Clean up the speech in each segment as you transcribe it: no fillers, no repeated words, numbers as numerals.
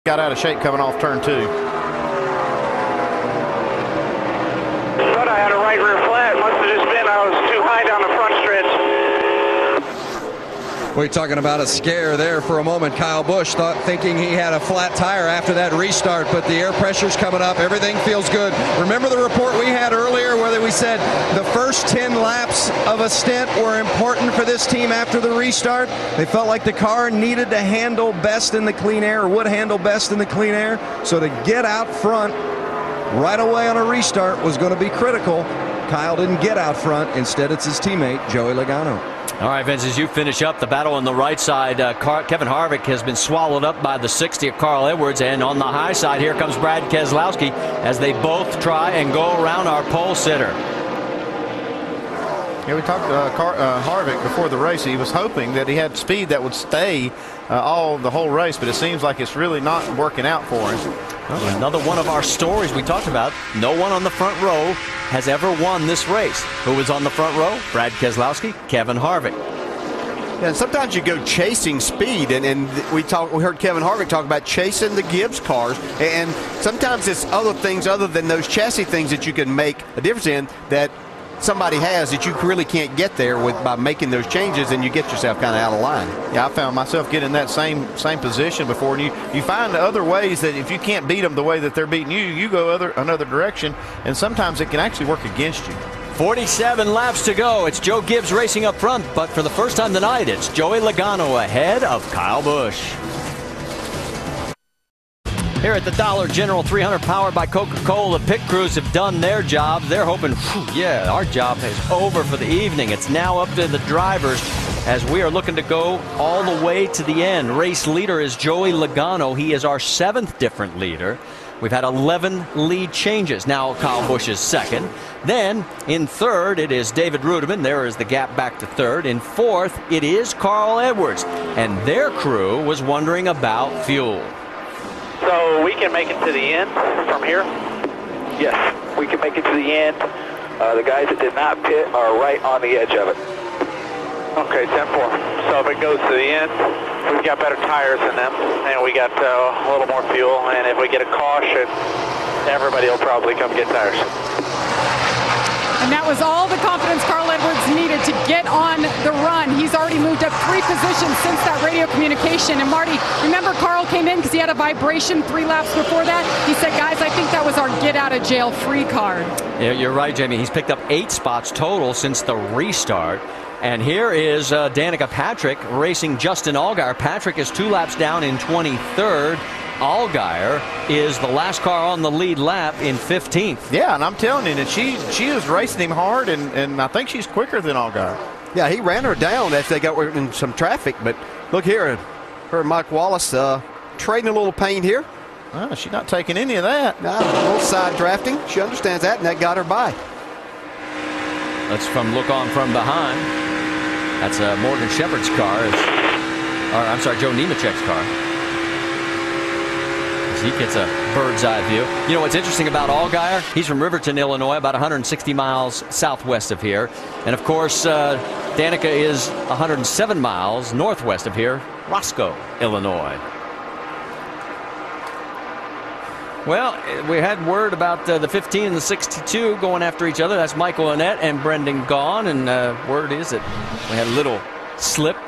Got out of shape coming off turn 2. Thought I had a right rear flat. Must have just been I was too high down the front stretch. We're talking about a scare there for a moment. Kyle Busch thinking he had a flat tire after that restart, but the air pressure's coming up. Everything feels good. Remember the report we had earlier where we said the first 10 laps of a stint were important for this team after the restart? They felt like the car needed to handle best in the clean air, or would handle best in the clean air. So to get out front right away on a restart was going to be critical. Kyle didn't get out front. Instead, it's his teammate, Joey Logano. All right, Vince, as you finish up the battle on the right side, Kevin Harvick has been swallowed up by the 60 of Carl Edwards. And on the high side, here comes Brad Keselowski as they both try and go around our pole sitter. Yeah, we talked to Harvick before the race. He was hoping that he had speed that would stay the whole race, but it seems like it's really not working out for him. Well, another one of our stories we talked about. No one on the front row has ever won this race. Who was on the front row? Brad Keselowski, Kevin Harvick. Yeah, and sometimes you go chasing speed, and we heard Kevin Harvick talk about chasing the Gibbs cars, and sometimes it's other things other than those chassis things that you can make a difference in that somebody has that you really can't get there by making those changes, and you get yourself kind of out of line. Yeah, I found myself getting in that same position before, and you find other ways that if you can't beat them the way that they're beating you, you go another direction, and sometimes it can actually work against you. 47 laps to go. It's Joe Gibbs racing up front, but for the first time tonight, it's Joey Logano ahead of Kyle Busch. Here at the Dollar General 300 powered by Coca-Cola, the pit crews have done their job. They're hoping, yeah, our job is over for the evening. It's now up to the drivers as we are looking to go all the way to the end. Race leader is Joey Logano. He is our 7th different leader. We've had 11 lead changes. Now Kyle Busch is second. Then in third, it is David Rudiman. There is the gap back to third. In fourth, it is Carl Edwards. And their crew was wondering about fuel. So we can make it to the end from here? Yes, we can make it to the end. The guys that did not pit are right on the edge of it. Okay, 10-4. So if it goes to the end, we've got better tires than them, and we got a little more fuel, and if we get a caution, everybody will probably come get tires. And that was all the confidence Carl Edwards needed to get on the run. He's already moved up 3 positions since that radio communication. And Marty, remember Carl came in because he had a vibration 3 laps before that? He said, guys, I think that was our get out of jail free card. Yeah, you're right, Jamie. He's picked up 8 spots total since the restart. And here is Danica Patrick racing Justin Allgaier. Patrick is 2 laps down in 23rd. Allgaier is the last car on the lead lap in 15th. Yeah, and I'm telling you that she is racing him hard, and I think she's quicker than Allgaier. Yeah, he ran her down as they got in some traffic, but look here, her and Mike Wallace trading a little pain here. Oh, she's not taking any of that. No, a little side drafting. She understands that, and that got her by. That's from look on from behind. That's Morgan Shepherd's car. I'm sorry, Joe Nemechek's car. He gets a bird's eye view. You know what's interesting about Allgaier? He's from Riverton, Illinois, about 160 miles southwest of here. And of course, Danica is 107 miles northwest of here, Roscoe, Illinois. Well, we had word about the 15 and the 62 going after each other. That's Michael Annett and Brendan Gaughan. And word is that we had a little slip.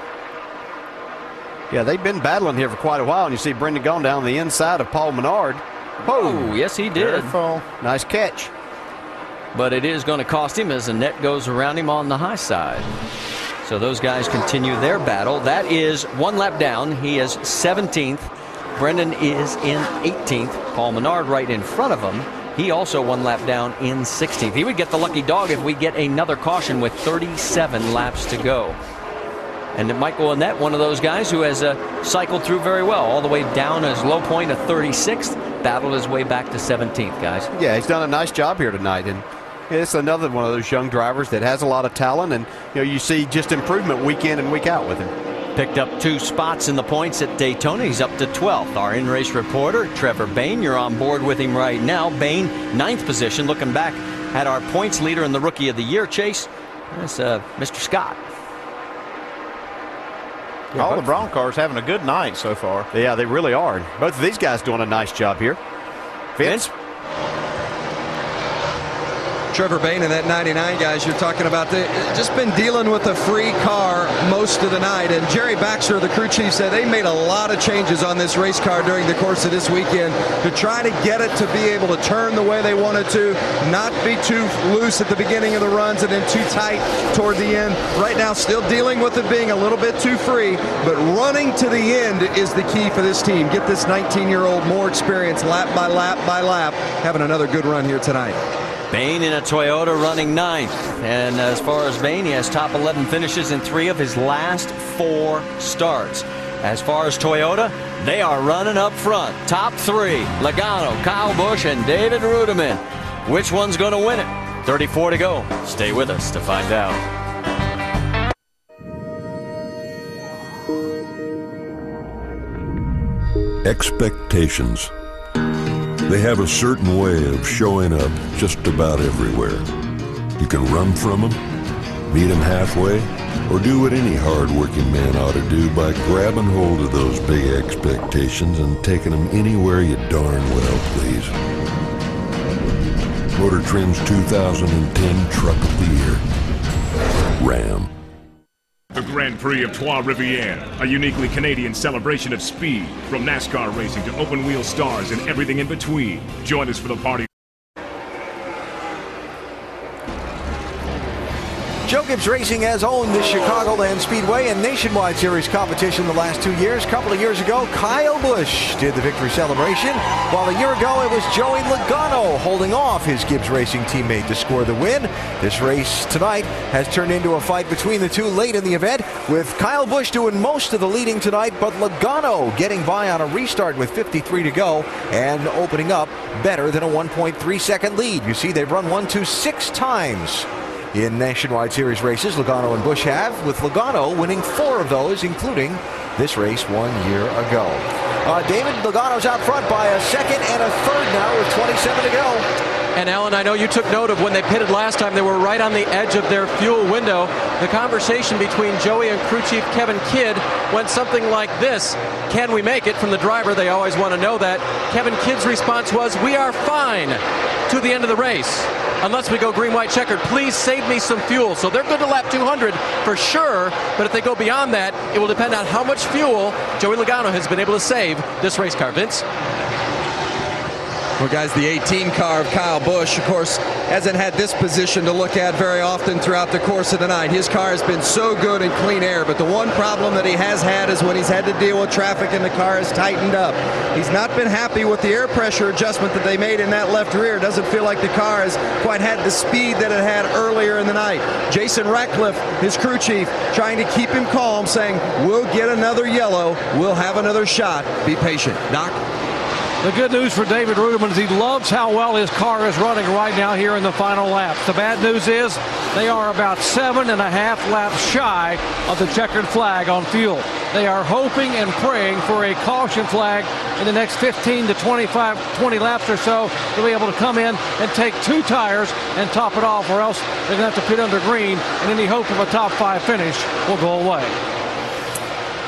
Yeah, they've been battling here for quite a while, and you see Brendan Gaughan down the inside of Paul Menard. Oh, yes, he did. Careful. Nice catch. But it is going to cost him as the net goes around him on the high side. So those guys continue their battle. That is 1 lap down. He is 17th. Brendan is in 18th. Paul Menard right in front of him. He also 1 lap down in 16th. He would get the lucky dog if we get another caution with 37 laps to go. And Michael Annett, one of those guys who has cycled through very well, all the way down his low point of 36th, battled his way back to 17th, guys. Yeah, he's done a nice job here tonight, and it's another one of those young drivers that has a lot of talent, and you see just improvement week in and week out with him. Picked up 2 spots in the points at Daytona. He's up to 12th. Our in-race reporter, Trevor Bayne, you're on board with him right now. Bayne, 9th position, looking back at our points leader in the Rookie of the Year chase. That's Mr. Scott. All the Braun cars having a good night so far. Yeah, they really are. Both of these guys doing a nice job here. Vince? Trevor Bayne and that 99, guys, you're talking about, they just been dealing with a free car most of the night. And Jerry Baxter, the crew chief, said they made a lot of changes on this race car during the course of this weekend to try to get it to be able to turn the way they wanted to, not be too loose at the beginning of the runs and then too tight toward the end. Right now, still dealing with it being a little bit too free, but running to the end is the key for this team. Get this 19-year-old more experience lap by lap by lap, having another good run here tonight. Bayne in a Toyota running 9th. And as far as Bayne, he has top 11 finishes in 3 of his last 4 starts. As far as Toyota, they are running up front. Top 3, Logano, Kyle Busch, and David Rudiman. Which one's going to win it? 34 to go. Stay with us to find out. Expectations. They have a certain way of showing up just about everywhere. You can run from them, meet them halfway, or do what any hard-working man ought to do by grabbing hold of those big expectations and taking them anywhere you darn well please. Motor Trend's 2010 Truck of the Year, Ram. The Grand Prix of Trois-Rivières, a uniquely Canadian celebration of speed, from NASCAR racing to open-wheel stars and everything in between. Join us for the party. Joe Gibbs Racing has owned the Chicagoland Speedway and Nationwide Series competition the last 2 years. A couple of years ago, Kyle Busch did the victory celebration, while a year ago it was Joey Logano holding off his Gibbs Racing teammate to score the win. This race tonight has turned into a fight between the two late in the event, with Kyle Busch doing most of the leading tonight, but Logano getting by on a restart with 53 to go and opening up better than a 1.3 second lead. You see, they've run 1, 2, 6 times in Nationwide Series races. Logano and Busch have, with Logano winning 4 of those, including this race 1 year ago. David, Logano's out front by a second and a third now with 27 to go. And Alan, I know you took note of when they pitted last time, they were right on the edge of their fuel window. The conversation between Joey and crew chief Kevin Kidd went something like this: can we make it? From the driver, they always want to know that. Kevin Kidd's response was, we are fine to the end of the race. Unless we go green, white, checkered, please save me some fuel. So they're good to lap 200 for sure, but if they go beyond that, it will depend on how much fuel Joey Logano has been able to save this race car. Vince? Well, guys, the 18 car of Kyle Busch, of course, hasn't had this position to look at very often throughout the course of the night. His car has been so good in clean air, but the one problem that he has had is when he's had to deal with traffic and the car has tightened up. He's not been happy with the air pressure adjustment that they made in that left rear. Doesn't feel like the car has quite had the speed that it had earlier in the night. Jason Ratcliffe, his crew chief, trying to keep him calm, saying, we'll get another yellow, we'll have another shot, be patient. Doc? The good news for David Rudiman is he loves how well his car is running right now here in the final laps. The bad news is they are about 7.5 laps shy of the checkered flag on fuel. They are hoping and praying for a caution flag in the next 15 to 20 laps or so to be able to come in and take 2 tires and top it off, or else they're going to have to pit under green, and any hope of a top 5 finish will go away.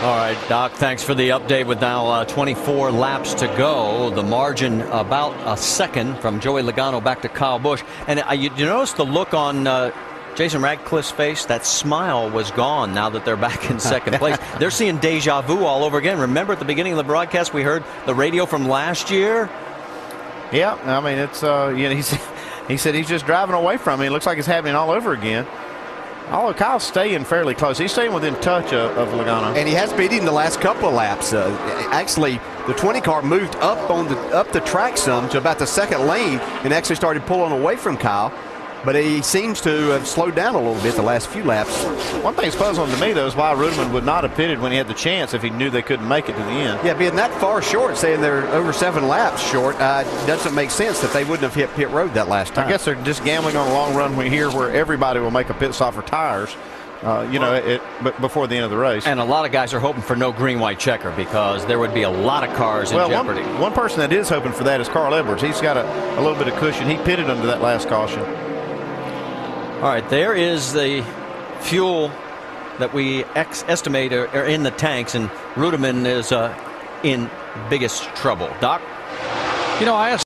All right, Doc, thanks for the update with now 24 laps to go. The margin about a second from Joey Logano back to Kyle Busch. And you notice the look on Jason Radcliffe's face? That smile was gone now that they're back in second place. They're seeing deja vu all over again. Remember at the beginning of the broadcast we heard the radio from last year? Yeah, I mean, it's, you know, he said he's just driving away from me. It looks like it's happening all over again. Although Kyle's staying fairly close. He's staying within touch of Logano. And he has beat him the last couple of laps. Actually, the 20 car moved up the track some to about the second lane and actually started pulling away from Kyle. But he seems to have slowed down a little bit the last few laps. One thing that's puzzling to me, though, is why Rudiman would not have pitted when he had the chance if he knew they couldn't make it to the end. Yeah, being that far short, saying they're over 7 laps short, doesn't make sense that they wouldn't have hit pit road that last time. I guess they're just gambling on a long run here where everybody will make a pit stop for tires. You know, but before the end of the race. And a lot of guys are hoping for no green, white checker because there would be a lot of cars in jeopardy. One person that is hoping for that is Carl Edwards. He's got a little bit of cushion. He pitted under that last caution. All right, there is the fuel that we estimate are in the tanks, and Ruderman is in biggest trouble. Doc? You know, I asked